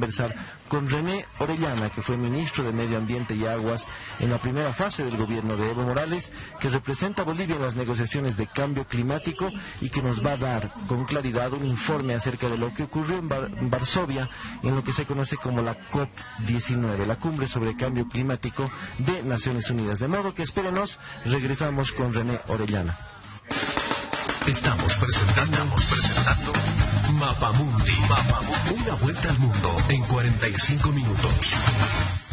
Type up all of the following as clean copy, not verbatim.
conversar con René Orellana, que fue ministro de Medio Ambiente y Aguas en la primera fase del gobierno de Evo Morales, que representa a Bolivia en las negociaciones de cambio climático y que nos va a dar con claridad un informe acerca de lo que ocurrió en Varsovia, en lo que se conoce como la COP19, la Cumbre sobre Cambio Climático de Naciones Unidas. De modo que espérenos, regresamos con René Orellana. Estamos presentando Mapamundi. Una vuelta al mundo en 45 minutos.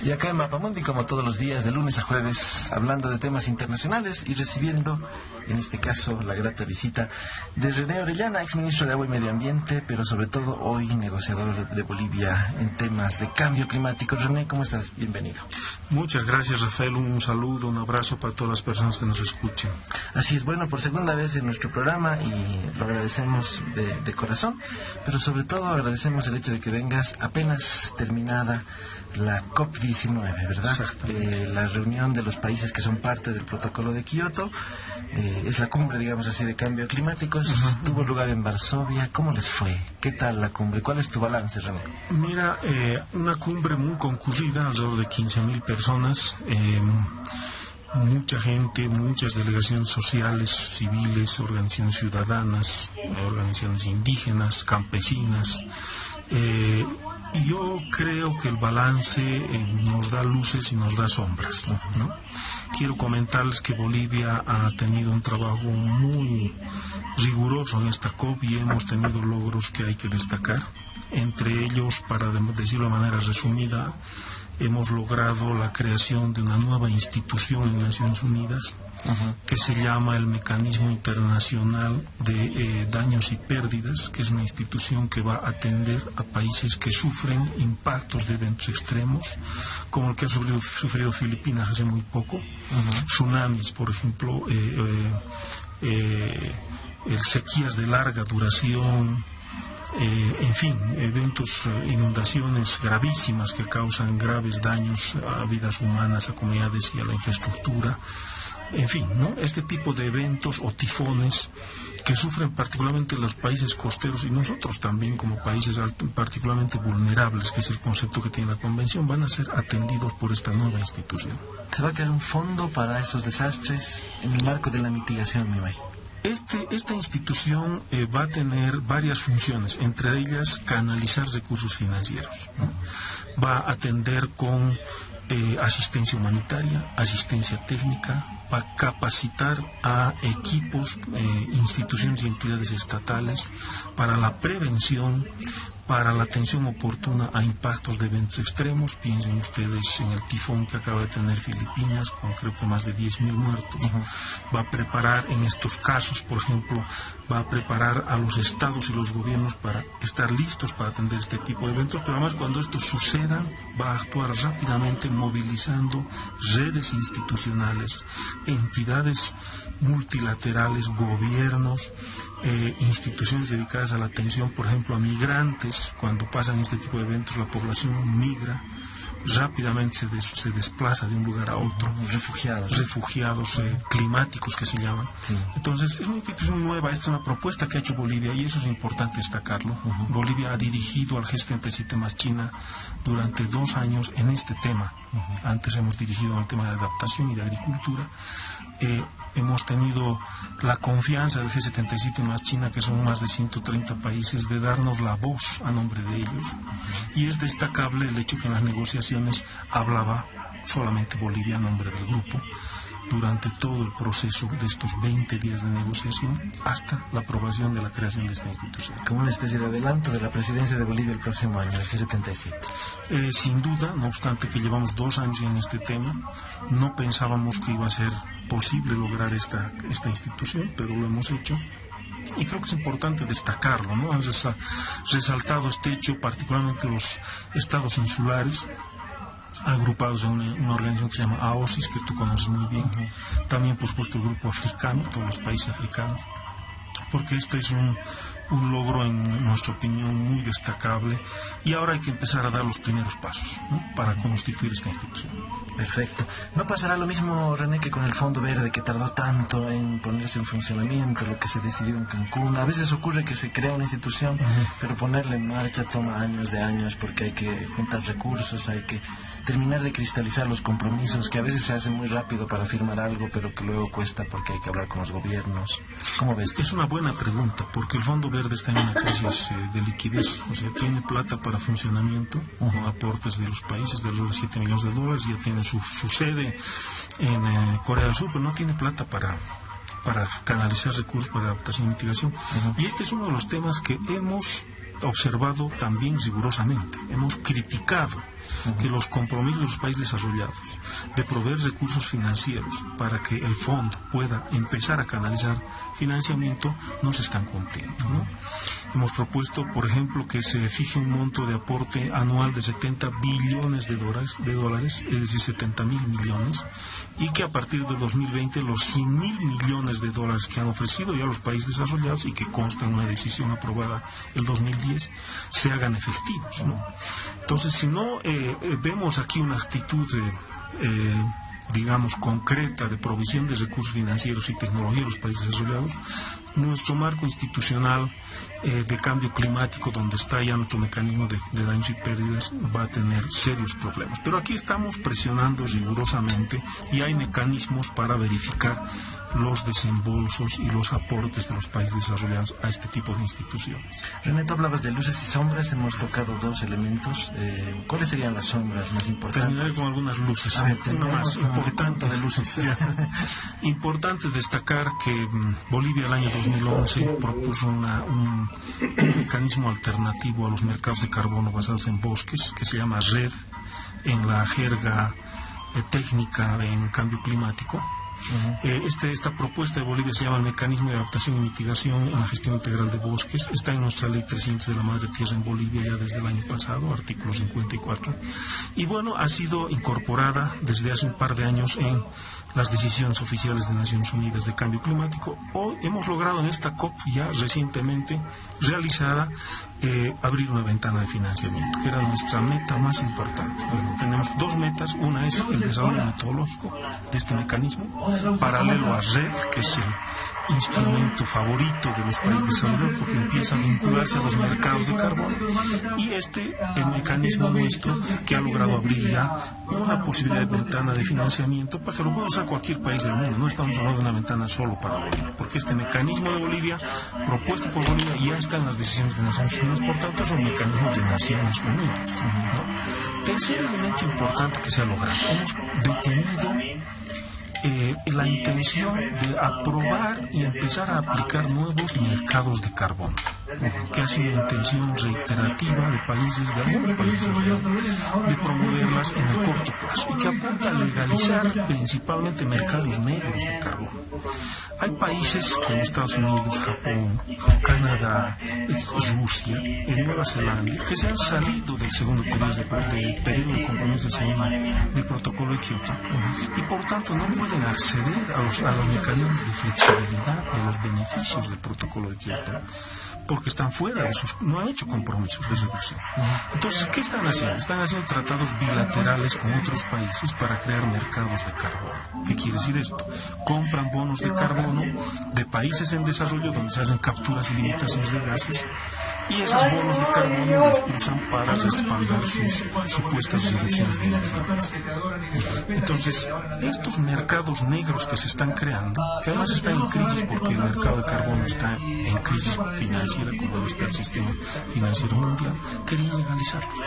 Y acá en Mapamundi, como todos los días, de lunes a jueves, hablando de temas internacionales y recibiendo, en este caso, la grata visita de René Orellana, exministro de Agua y Medio Ambiente, pero sobre todo hoy negociador de Bolivia en temas de cambio climático. René, ¿cómo estás? Bienvenido. Muchas gracias, Rafael. Un saludo, un abrazo para todas las personas que nos escuchen. Así es, bueno, por segunda vez en nuestro programa y lo agradecemos de corazón, pero sobre todo agradecemos el hecho de que vengas apenas terminada la COP19, ¿verdad? La reunión de los países que son parte del protocolo de Kioto, es la cumbre, digamos así, de cambio climático. Tuvo lugar en Varsovia. ¿Cómo les fue? ¿Qué tal la cumbre? ¿Cuál es tu balance, René? Mira, una cumbre muy concurrida, alrededor de 15.000 personas, mucha gente, muchas delegaciones sociales, civiles, organizaciones ciudadanas, organizaciones indígenas, campesinas. Y yo creo que el balance nos da luces y nos da sombras, ¿no? Quiero comentarles que Bolivia ha tenido un trabajo muy riguroso en esta COP y hemos tenido logros que hay que destacar. Entre ellos, para decirlo de manera resumida, hemos logrado la creación de una nueva institución en Naciones Unidas que se llama el Mecanismo Internacional de Daños y Pérdidas, que es una institución que va a atender a países que sufren impactos de eventos extremos, como el que ha sufrido Filipinas hace muy poco, tsunamis, por ejemplo, sequías de larga duración, en fin, eventos, inundaciones gravísimas que causan graves daños a vidas humanas, a comunidades y a la infraestructura. En fin, ¿no? Este tipo de eventos o tifones que sufren particularmente los países costeros y nosotros también como países particularmente vulnerables, que es el concepto que tiene la Convención, van a ser atendidos por esta nueva institución. ¿Se va a crear un fondo para estos desastres en el marco de la mitigación, me imagino? Esta institución va a tener varias funciones, entre ellas canalizar recursos financieros, ¿no? Va a atender con asistencia humanitaria, asistencia técnica, va a capacitar a equipos, instituciones y entidades estatales para la prevención, para la atención oportuna a impactos de eventos extremos. Piensen ustedes en el tifón que acaba de tener Filipinas, con creo que más de 10.000 muertos. Va a preparar en estos casos, por ejemplo, va a preparar a los estados y los gobiernos para estar listos para atender este tipo de eventos, pero además cuando esto suceda va a actuar rápidamente movilizando redes institucionales, entidades multilaterales, gobiernos, instituciones dedicadas a la atención, por ejemplo, a migrantes. Cuando pasan este tipo de eventos, la población migra, rápidamente se desplaza de un lugar a otro. Refugiados climáticos que se llaman. Sí. Entonces, es una institución nueva, esta es una propuesta que ha hecho Bolivia y eso es importante destacarlo. Bolivia ha dirigido al G77 más China durante 2 años en este tema. Antes hemos dirigido en el tema de adaptación y de agricultura. Hemos tenido la confianza del G77 más China, que son más de 130 países, de darnos la voz a nombre de ellos. Y es destacable el hecho que en las negociaciones hablaba solamente Bolivia a nombre del grupo durante todo el proceso de estos 20 días de negociación hasta la aprobación de la creación de esta institución. Como una especie de adelanto de la presidencia de Bolivia el próximo año, el G77. Sin duda, no obstante que llevamos 2 años en este tema, no pensábamos que iba a ser posible lograr esta institución, pero lo hemos hecho. Y creo que es importante destacarlo, ¿no? Han resaltado este hecho, particularmente los estados insulares, agrupados en una organización que se llama AOSIS, que tú conoces muy bien. También, por supuesto, el grupo africano, todos los países africanos, porque este es un logro en nuestra opinión muy destacable, y ahora hay que empezar a dar los primeros pasos, ¿no?, para constituir esta institución. Perfecto. ¿No pasará lo mismo, René, que con el Fondo Verde, que tardó tanto en ponerse en funcionamiento, lo que se decidió en Cancún? A veces ocurre que se crea una institución, pero ponerla en marcha toma años de años, porque hay que juntar recursos, hay que terminar de cristalizar los compromisos, que a veces se hace muy rápido para firmar algo, pero que luego cuesta porque hay que hablar con los gobiernos. ¿Cómo ves? Es una buena pregunta, porque el Fondo Verde está en una crisis de liquidez, o sea, tiene plata para funcionamiento, con aportes de los países de los 7 millones de dólares, ya tiene su sede en Corea del Sur, pero no tiene plata para canalizar recursos para adaptación y mitigación. Y este es uno de los temas que hemos observado también rigurosamente. Hemos criticado que los compromisos de los países desarrollados de proveer recursos financieros para que el fondo pueda empezar a canalizar financiamiento no se están cumpliendo, ¿no? Hemos propuesto, por ejemplo, que se fije un monto de aporte anual de 70 billones de dólares, es decir, 70.000 millones, y que a partir del 2020 los 100.000 millones de dólares que han ofrecido ya los países desarrollados y que consta en una decisión aprobada el 2010 se hagan efectivos, ¿no? Entonces, si no vemos aquí una actitud digamos, concreta de provisión de recursos financieros y tecnología a los países desarrollados, nuestro marco institucional de cambio climático, donde está ya nuestro mecanismo de daños y pérdidas, va a tener serios problemas. Pero aquí estamos presionando rigurosamente y hay mecanismos para verificar los desembolsos y los aportes de los países desarrollados a este tipo de instituciones. René, tú hablabas de luces y sombras, hemos tocado dos elementos. ¿Cuáles serían las sombras más importantes? Terminaré con algunas luces. Una más importante de luces. Importante destacar que Bolivia el año 2011 propuso un mecanismo alternativo a los mercados de carbono basados en bosques, que se llama RED en la jerga técnica en cambio climático. Esta propuesta de Bolivia se llama el Mecanismo de Adaptación y Mitigación en la Gestión Integral de Bosques. Está en nuestra Ley 300 de la Madre Tierra en Bolivia ya desde el año pasado, artículo 54. Y bueno, ha sido incorporada desde hace un par de años en las decisiones oficiales de Naciones Unidas de Cambio Climático. Hoy hemos logrado en esta COP ya recientemente realizada abrir una ventana de financiamiento, que era nuestra meta más importante. Tenemos dos metas. Una es el desarrollo metodológico de este mecanismo, paralelo a RED, que es el instrumento favorito de los países desarrollados porque empieza a vincularse a los mercados de carbono, y el mecanismo nuestro, que ha logrado abrir ya una posibilidad de ventana de financiamiento para que lo pueda usar cualquier país del mundo. No estamos hablando de una ventana solo para Bolivia, porque este mecanismo de Bolivia, propuesto por Bolivia, ya está en las decisiones de Naciones Unidas, por tanto es un mecanismo de Naciones Unidas, ¿no? Tercer elemento importante que se ha logrado: hemos detenido la intención de aprobar y empezar a aplicar nuevos mercados de carbono, que ha sido una intención reiterativa de algunos países desarrollados, de promoverlas en el corto plazo, y que apunta a legalizar principalmente mercados negros de carbono. Hay países como Estados Unidos, Japón, Canadá, Rusia, Nueva Zelanda, que se han salido del segundo periodo de compromiso del protocolo de Kioto, y por tanto no pueden acceder a los mecanismos de flexibilidad, a los beneficios del protocolo de Kioto, porque están fuera de no han hecho compromisos de reducción. Entonces, ¿qué están haciendo? Están haciendo tratados bilaterales con otros países para crear mercados de carbono. ¿Qué quiere decir esto? Compran bonos de carbono de países en desarrollo donde se hacen capturas y limitaciones de gases, y esos bonos de carbono los usan para respaldar sus supuestas reducciones de emisiones. Entonces, estos mercados negros que se están creando, que además están en crisis porque el mercado de carbono está en crisis financiera, como está el sistema financiero mundial, querían legalizarlos.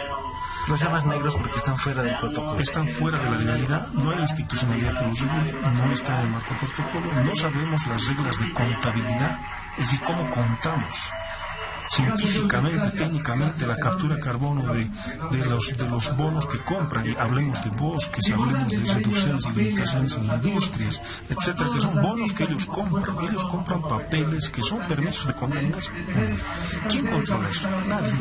Los llamas negros porque están fuera del protocolo. Están fuera de la legalidad, no hay institucionalidad que los regule, no está en el marco del protocolo, no sabemos las reglas de contabilidad, es decir, cómo contamos científicamente, técnicamente, la captura de carbono de los bonos que compran. Y hablemos de bosques, hablemos de reducciones y limitaciones en industrias, etcétera, que son bonos que ellos compran papeles que son permisos de contaminación. ¿Quién controla eso? Nadie.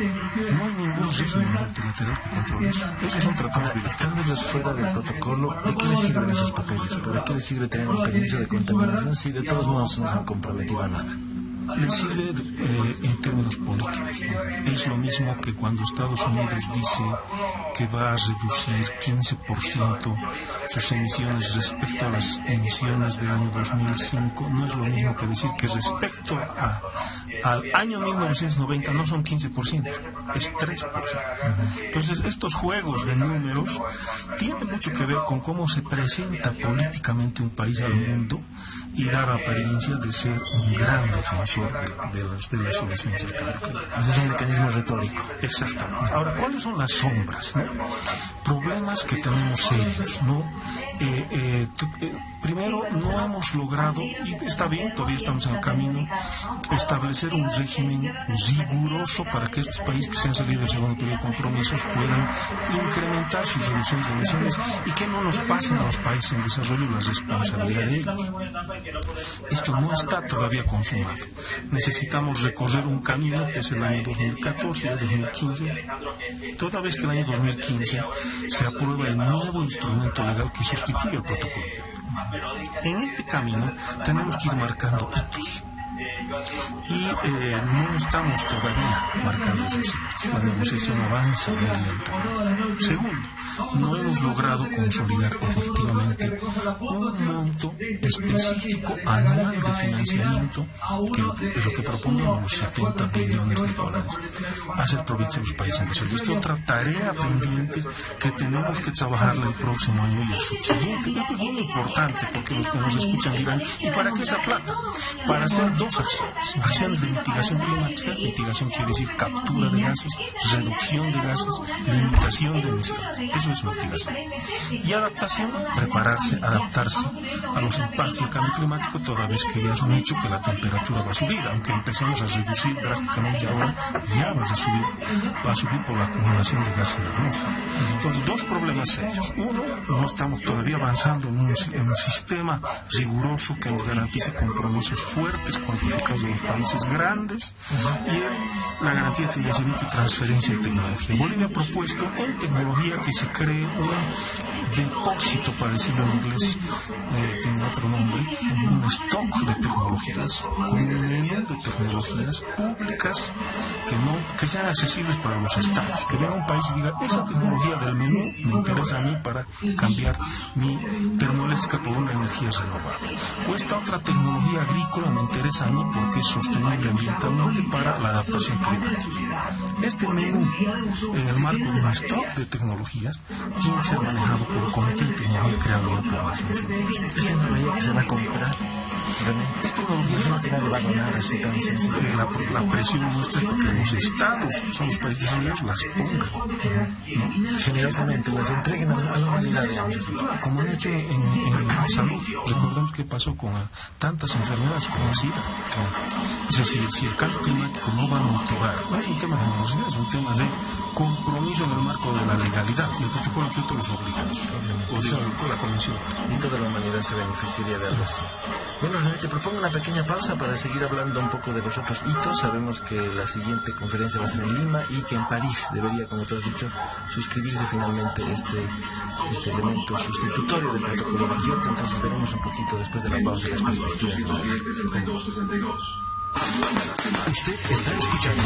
No hay ningún régimen multilateral que controle eso. Esos son tratados bilaterales. Estando fuera del protocolo, ¿de qué les sirven esos papeles? ¿Para qué les sirve tener un permiso de contaminación si de todos modos no se han comprometido a nada? le sirve en términos políticos. Es lo mismo que cuando Estados Unidos dice que va a reducir 15% sus emisiones respecto a las emisiones del año 2005, no es lo mismo que decir que respecto al año 1990 no son 15%, es 3%. Entonces, estos juegos de números tienen mucho que ver con cómo se presenta políticamente un país al mundo y da la apariencia de ser un gran defensor de las soluciones del cambio climático. Pues es un mecanismo retórico. Exactamente. Ahora, ¿cuáles son las sombras, no? Problemas que tenemos serios, ¿no? Primero, no hemos logrado, y está bien, todavía estamos en el camino, establecer un régimen riguroso para que estos países que se han salido del segundo periodo de compromisos puedan incrementar sus reducciones de emisiones y que no nos pasen a los países en desarrollo la responsabilidad de ellos. Esto no está todavía consumado. Necesitamos recorrer un camino que es el año 2014 y el 2015, toda vez que el año 2015 se aprueba el nuevo instrumento legal que sustituye al protocolo. En este camino tenemos que ir marcando hitos. Y no estamos todavía marcando esos hitos. La negociación avanza muy lentamente. Segundo, no hemos logrado consolidar efectivamente un monto específico anual de financiamiento, que es lo que proponemos, los 70 billones de dólares, hacer provecho de los países en desarrollo. Esta es otra tarea pendiente que tenemos que trabajarla el próximo año y el subsiguiente. Esto es muy importante porque los que nos escuchan dirán, ¿y para qué esa plata? Para hacer dos acciones. Acciones de mitigación climática. Mitigación quiere decir captura de gases, reducción de gases, limitación de emisiones. Eso es mitigación. Y adaptación, prepararse, adaptarse a los impactos del cambio climático, toda vez que ya es un hecho que la temperatura va a subir. Aunque empecemos a reducir drásticamente ahora, ya va a subir por la acumulación de gases en la atmósfera. Entonces, dos problemas serios. Uno, no estamos todavía avanzando en un sistema riguroso que nos garantice compromisos fuertes, cuantificados de los países grandes, y la garantía de financiamiento y transferencia de tecnología. Bolivia ha propuesto en tecnología que se cree un depósito, para decirlo en inglés, tiene otro nombre, un stock de tecnologías, con un menú de tecnologías públicas que sean accesibles para los estados, que venga un país y diga, esa tecnología del menú me interesa a mí para cambiar mi termoeléctrica por una energía renovable, o esta otra tecnología agrícola me interesa a mí porque es sostenible ambientalmente para la adaptación climática. Este menú, en el marco de un stock de tecnologías, tiene que ser manejado por el Comité de Tecnología creado por Naciones Unidas. ¿Es tecnología que se va a comprar? Esta tecnología no tiene que donar así tan sencillo. La presión nuestra es porque los estados, son los países desarrollados, las pongan, ¿no? Generosamente las entreguen a la humanidad, como han hecho en salud. Recordemos qué pasó con tantas enfermedades como el SIDA. Es decir, si el cambio climático no va a motivar, no es un tema de generosidad, es un tema de compromiso en el marco de la legalidad, y el protocolo de Kioto los obliga a eso, o la convención. Y toda la humanidad se beneficiaría de algo así. Bueno, René, te propongo una pequeña pausa para seguir hablando un poco de los otros hitos. Sabemos que la siguiente conferencia va a ser en Lima y que en París debería, como tú has dicho, suscribirse finalmente este elemento sustitutorio del protocolo de Kioto. Entonces veremos un poquito después de la pausa y las perspectivas de la Usted está escuchando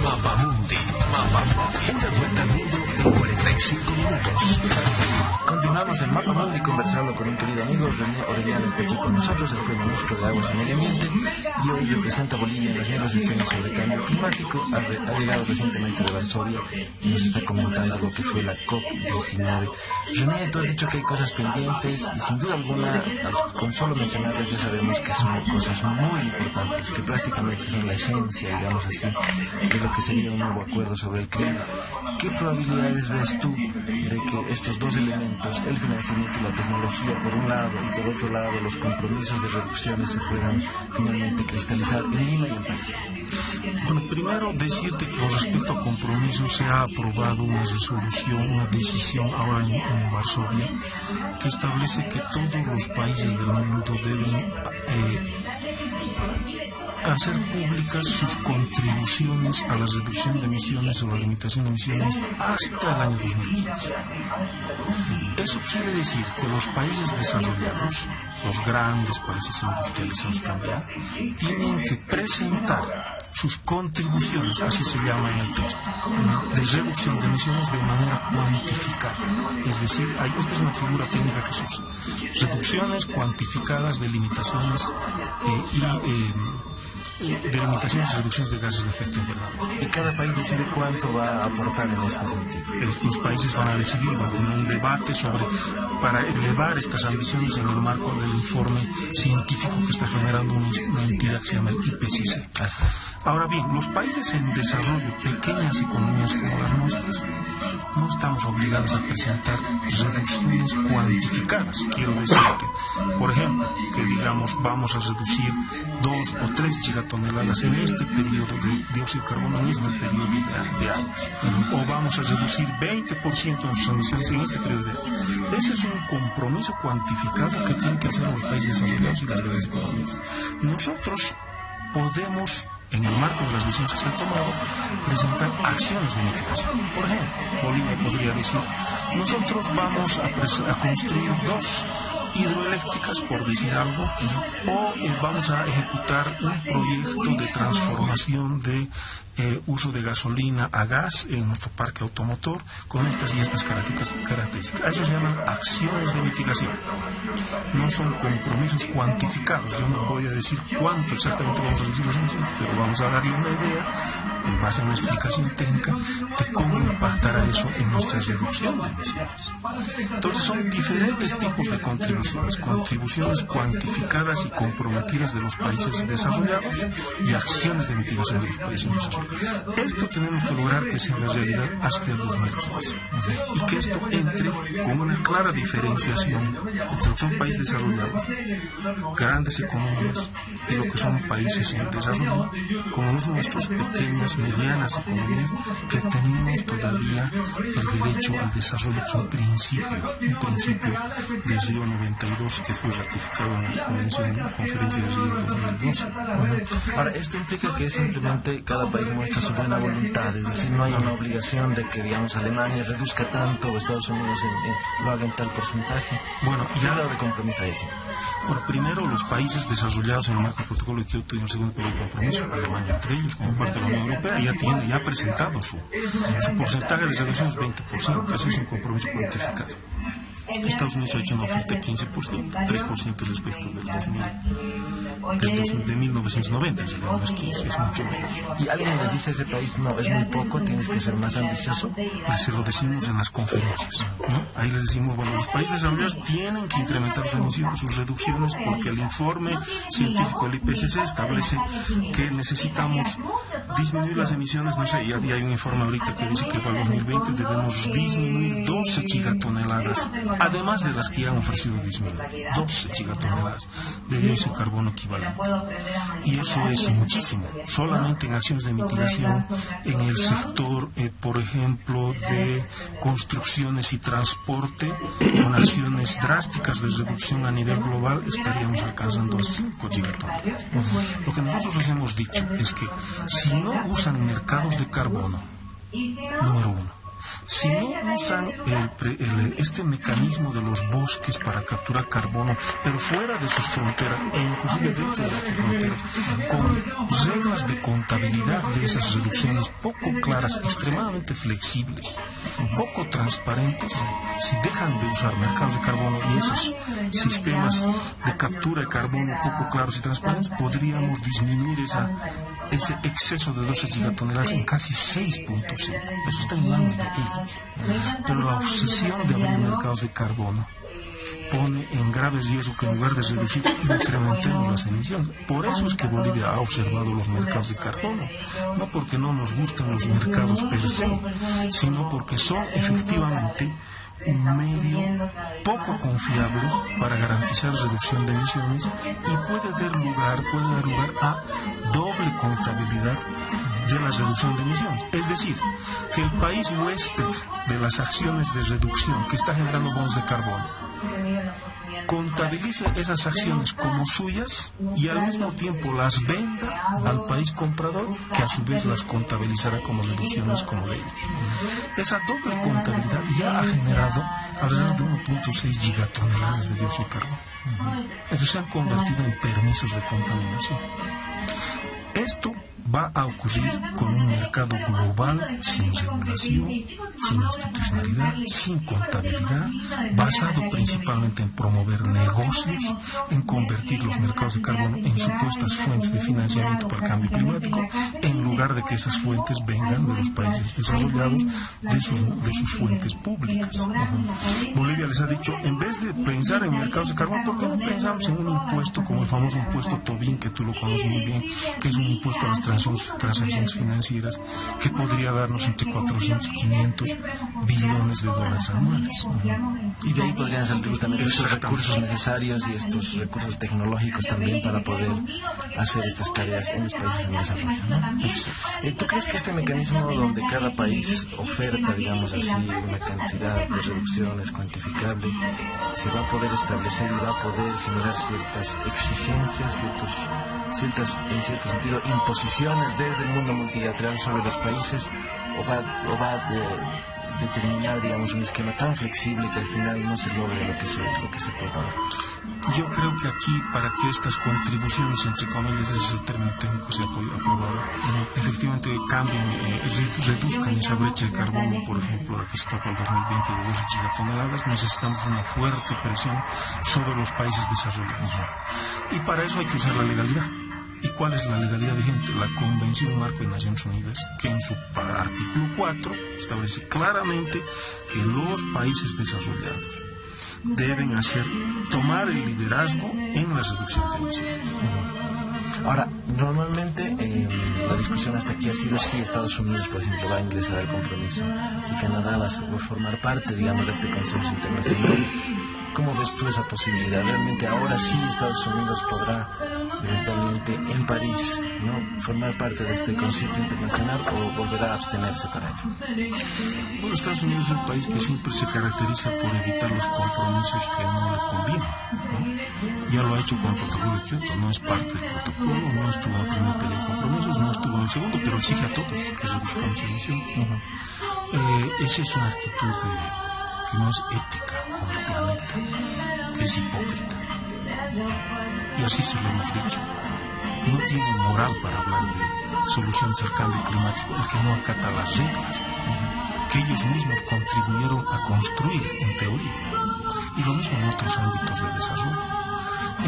Mapamundi. Una vuelta al mundo en 45 minutos. Continuamos en Mapamundi conversando con un querido amigo, René Orellana está aquí con nosotros. Él fue ministro de Aguas y Medio Ambiente y hoy representa a Bolivia en las negociaciones sobre cambio climático. Ha llegado recientemente de Varsovia y nos está comentando lo que fue la COP19. René, tú has dicho que hay cosas pendientes y sin duda alguna, con solo mencionarlas ya sabemos que son cosas muy importantes, que prácticamente son la esencia, digamos así, de lo que sería un nuevo acuerdo sobre el clima. ¿Qué probabilidades ves tú de que estos dos elementos, el financiamiento y la tecnología por un lado y por otro lado los compromisos de reducciones, se puedan finalmente cristalizar en Lima y en París? Bueno, primero decirte que con respecto a compromisos se ha aprobado una resolución, una decisión ahora en Varsovia que establece que todos los países del mundo deben hacer públicas sus contribuciones a la reducción de emisiones o la limitación de emisiones hasta el año 2015. Eso quiere decir que los países desarrollados, los grandes países industrializados también, tienen que presentar sus contribuciones, así se llama en el texto, de reducción de emisiones de manera cuantificada. Es decir, esta es una figura técnica que se usa. Reducciones cuantificadas de limitaciones de limitaciones y reducciones de gases de efecto invernadero. ¿Y cada país decide cuánto va a aportar en este sentido? Los países van a decidir en un debate para elevar estas ambiciones en el marco del informe científico que está generando una entidad que se llama el IPCC. Ahora bien, los países en desarrollo, pequeñas economías como las nuestras, no estamos obligados a presentar reducciones cuantificadas. Quiero decirte, por ejemplo, que digamos vamos a reducir 2 o 3 gigatoneladas en este periodo de dióxido de carbono, en este periodo de años, o vamos a reducir 20% de nuestras emisiones en este periodo de años. Ese es un compromiso cuantificado que tienen que hacer los países desarrollados y las grandes economías. Nosotros podemos, en el marco de las decisiones que se han tomado, presentar acciones de mitigación. Por ejemplo, Bolivia podría decir, nosotros vamos a construir 2 hidroeléctricas, por decir algo, o vamos a ejecutar un proyecto de transformación de uso de gasolina a gas en nuestro parque automotor con estas y estas características. A eso se llaman acciones de mitigación. No son compromisos cuantificados. Yo no voy a decir cuánto exactamente vamos a reducir las emisiones, pero vamos a darle una idea en base a una explicación técnica de cómo impactará eso en nuestra reducción de emisiones. Entonces son diferentes tipos de contribuciones cuantificadas y comprometidas de los países desarrollados y acciones de mitigación de los países desarrollados. Esto tenemos que lograr que sea la realidad hasta el 2015 y que esto entre con una clara diferenciación entre lo que son países desarrollados, grandes economías, y lo que son países en desarrollo, como los nuestros, pequeñas, medianas economías, que tenemos todavía el derecho al desarrollo, que es un principio de Río 92 que fue ratificado en la conferencia de Río 2012. Ahora, esto implica que simplemente cada país muestra su buena voluntad, es decir, no hay una obligación de que, digamos, Alemania reduzca tanto o Estados Unidos lo haga en tal porcentaje. Bueno, ¿qué grado de compromiso hay aquí? Bueno, primero los países desarrollados en el marco del protocolo de Kioto y en el segundo periodo de compromiso, Alemania entre ellos, como parte de la Unión Europea, ya ha presentado su porcentaje de reducción es 20%, ese es un compromiso cuantificado. Estados Unidos ha hecho una oferta de 15%, 3% respecto de 1990, no es 15, es mucho menos. ¿Y alguien le dice a ese país, no, es muy poco, tienes que ser más ambicioso? Pues se lo decimos en las conferencias, ¿no? Ahí les decimos, bueno, los países desarrollados tienen que incrementar sus emisiones, sus reducciones, porque el informe científico del IPCC establece que necesitamos disminuir las emisiones, no sé, ya hay un informe ahorita que dice que para el 2020 debemos disminuir 12 gigatoneladas, además de las que ya han ofrecido disminuir, 12 gigatoneladas de dióxido de carbono equivalente. Y eso es muchísimo, solamente en acciones de mitigación en el sector, por ejemplo, de construcciones y transporte, con acciones drásticas de reducción a nivel global, estaríamos alcanzando a 5 gigatoneladas. Lo que nosotros les hemos dicho es que si no usan mercados de carbono, número uno, si no usan este mecanismo de los bosques para capturar carbono, pero fuera de sus fronteras e inclusive dentro de sus fronteras, con reglas de contabilidad de esas reducciones poco claras, extremadamente flexibles, poco transparentes, si dejan de usar mercados de carbono y esos sistemas de captura de carbono poco claros y transparentes, podríamos disminuir ese exceso de 12 gigatoneladas en casi 6.5. Eso está en manos de ellos. Pero la obsesión de abrir mercados de carbono pone en grave riesgo que en lugar de reducir, incrementemos las emisiones. Por eso es que Bolivia ha observado los mercados de carbono, no porque no nos gustan los mercados per se, sino porque son efectivamente un medio poco confiable para garantizar reducción de emisiones y puede dar lugar a doble contabilidad de la reducción de emisiones. Es decir, que el país huésped de las acciones de reducción que está generando bonos de carbono contabilice esas acciones como suyas y al mismo tiempo las venda al país comprador, que a su vez las contabilizará como reducciones como de ellos. Esa doble contabilidad ya ha generado alrededor de 1.6 gigatoneladas de dióxido de carbono. Estos se han convertido en permisos de contaminación. Esto va a ocurrir con un mercado global sin regulación, sin institucionalidad, sin contabilidad, basado principalmente en promover negocios, en convertir los mercados de carbono en supuestas fuentes de financiamiento para el cambio climático, en lugar de que esas fuentes vengan de los países desarrollados, de sus fuentes públicas. Bolivia les ha dicho, en vez de pensar en mercados de carbono, ¿por qué no pensamos en un impuesto como el famoso impuesto Tobin, que tú lo conoces muy bien, que es un impuesto a las transacciones financieras que podría darnos entre 400 y 500 billones de dólares anuales? Y de ahí podrían salir justamente estos recursos necesarios y estos recursos tecnológicos también para poder hacer estas tareas en los países en desarrollo, ¿no? ¿Tú crees que este mecanismo donde cada país oferta, digamos así, una cantidad de reducciones cuantificable, se va a poder establecer y va a poder generar ciertas exigencias, en cierto sentido, imposiciones desde el mundo multilateral sobre los países, o va a determinar, digamos, un esquema tan flexible que al final no se logre lo que se propone? Yo creo que aquí, para que estas contribuciones, entre comillas, ese es el término técnico, sea aprobado, efectivamente cambien, reduzcan esa brecha de carbono, por ejemplo, la que se está para el 2020 de 2 gigatoneladas, necesitamos una fuerte presión sobre los países desarrollados. Y para eso hay que usar la legalidad. ¿Y cuál es la legalidad vigente? La Convención Marco de Naciones Unidas, que en su artículo 4 establece claramente que los países desarrollados deben tomar el liderazgo en la reducción de emisiones. Ahora, normalmente la discusión hasta aquí ha sido si Estados Unidos, por ejemplo, va a ingresar al compromiso, si Canadá va a formar parte, digamos, de este consenso internacional. ¿Cómo ves tú esa posibilidad? ¿Realmente ahora sí Estados Unidos podrá eventualmente en París, ¿no?, formar parte de este concierto internacional, o volverá a abstenerse para ello? Bueno, Estados Unidos es un país que siempre se caracteriza por evitar los compromisos que no le convienen, ¿no? Ya lo ha hecho con el protocolo de Kioto, no es parte del protocolo, no estuvo en el primer periodo de compromisos, no estuvo en el segundo, pero exige a todos que reduzcamos emisiones. Esa es una actitud que no es ética con el planeta, que es hipócrita. Y así se lo hemos dicho. No tiene moral para hablar de soluciones al cambio climático el que no acata las reglas que ellos mismos contribuyeron a construir en teoría. Y lo mismo en otros ámbitos del desarrollo.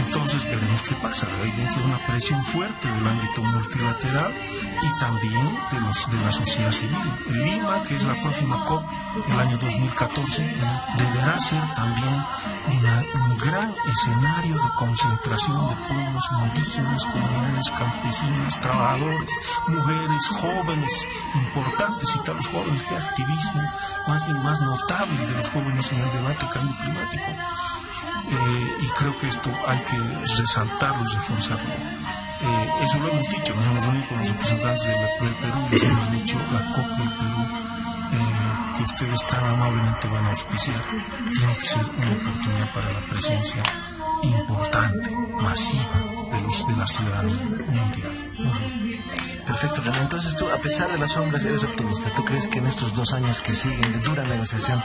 Entonces veremos qué pasa. Hay una presión fuerte del ámbito multilateral y también de la sociedad civil. Lima, que es la próxima COP, el año 2014, deberá ser también un gran escenario de concentración de pueblos indígenas, comunidades campesinas, trabajadores, mujeres, jóvenes, importantes, citar los jóvenes, que activismo más notable de los jóvenes en el debate del cambio climático. Y creo que esto hay que resaltarlo y reforzarlo. Eso lo hemos dicho, nos hemos reunido con los representantes del Perú, les hemos dicho, la COP del Perú, que ustedes tan amablemente van a auspiciar, tiene que ser una oportunidad para la presencia importante, masiva de la ciudadanía mundial. Perfecto, René. Entonces tú, a pesar de las sombras, eres optimista. ¿Tú crees que en estos 2 años que siguen de dura negociación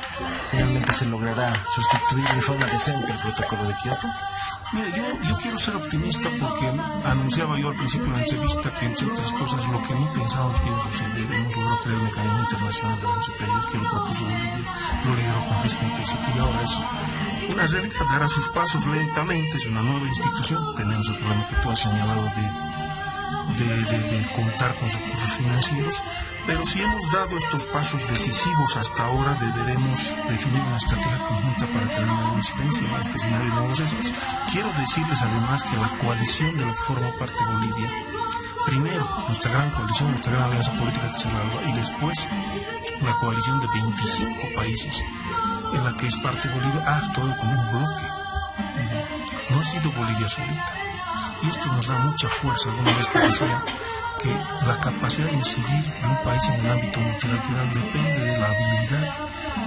finalmente se logrará sustituir de forma decente el protocolo de Kioto? Mire, yo quiero ser optimista porque anunciaba yo al principio de la entrevista que, entre otras cosas, lo que no pensábamos que iba a suceder, hemos logrado crear un mecanismo internacional de MCP, que lo propuso Bolivia, lo lideró con gesta implícita, y ahora es una realidad, dará sus pasos lentamente, es una nueva institución. Tenemos el problema que tú has señalado de contar con recursos financieros, pero si hemos dado estos pasos decisivos hasta ahora, deberemos definir una estrategia conjunta para tener una incidencia en este escenario de negociaciones. Quiero decirles además que la coalición de la que forma parte Bolivia, primero nuestra gran coalición, nuestra gran alianza política que es el ALBA, y después una coalición de 25 países en la que es parte Bolivia, ha actuado como un bloque. No ha sido Bolivia solita. Y esto nos da mucha fuerza. Alguna vez te decía que la capacidad de incidir de un país en el ámbito multilateral depende de la habilidad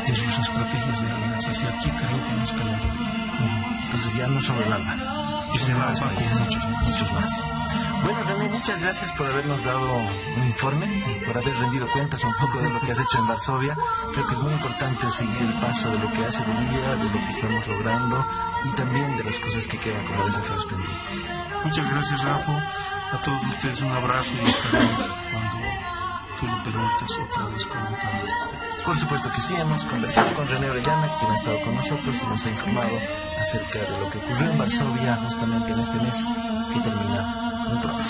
de sus estrategias de alianzas. Y aquí creo que nos está yendo bien. Entonces ya no sobre el ALBA, Es el ALBA con muchos más. Bueno, René, muchas gracias por habernos dado un informe, por haber rendido cuentas un poco de lo que has hecho en Varsovia. Creo que es muy importante seguir el paso de lo que hace Bolivia, de lo que estamos logrando y también de las cosas que quedan como desafíos pendientes. Muchas gracias, Rafa. A todos ustedes un abrazo y estaremos cuando tú lo permitas otra vez comentando este tema. Por supuesto que sí, hemos conversado con René Orellana, quien ha estado con nosotros y nos ha informado acerca de lo que ocurrió en Varsovia justamente en este mes que termina muy pronto.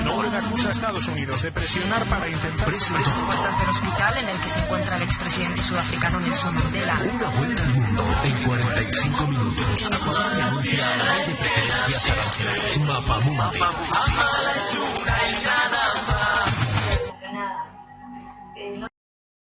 Noruega acusa a Estados Unidos de presionar para intentar... Puertas del hospital en el que se encuentra el expresidente sudafricano Nelson Mandela. Una vuelta al mundo en 45 minutos. Anuncia la red de preferencias arancelares. Mapamundi. Ama la altura y la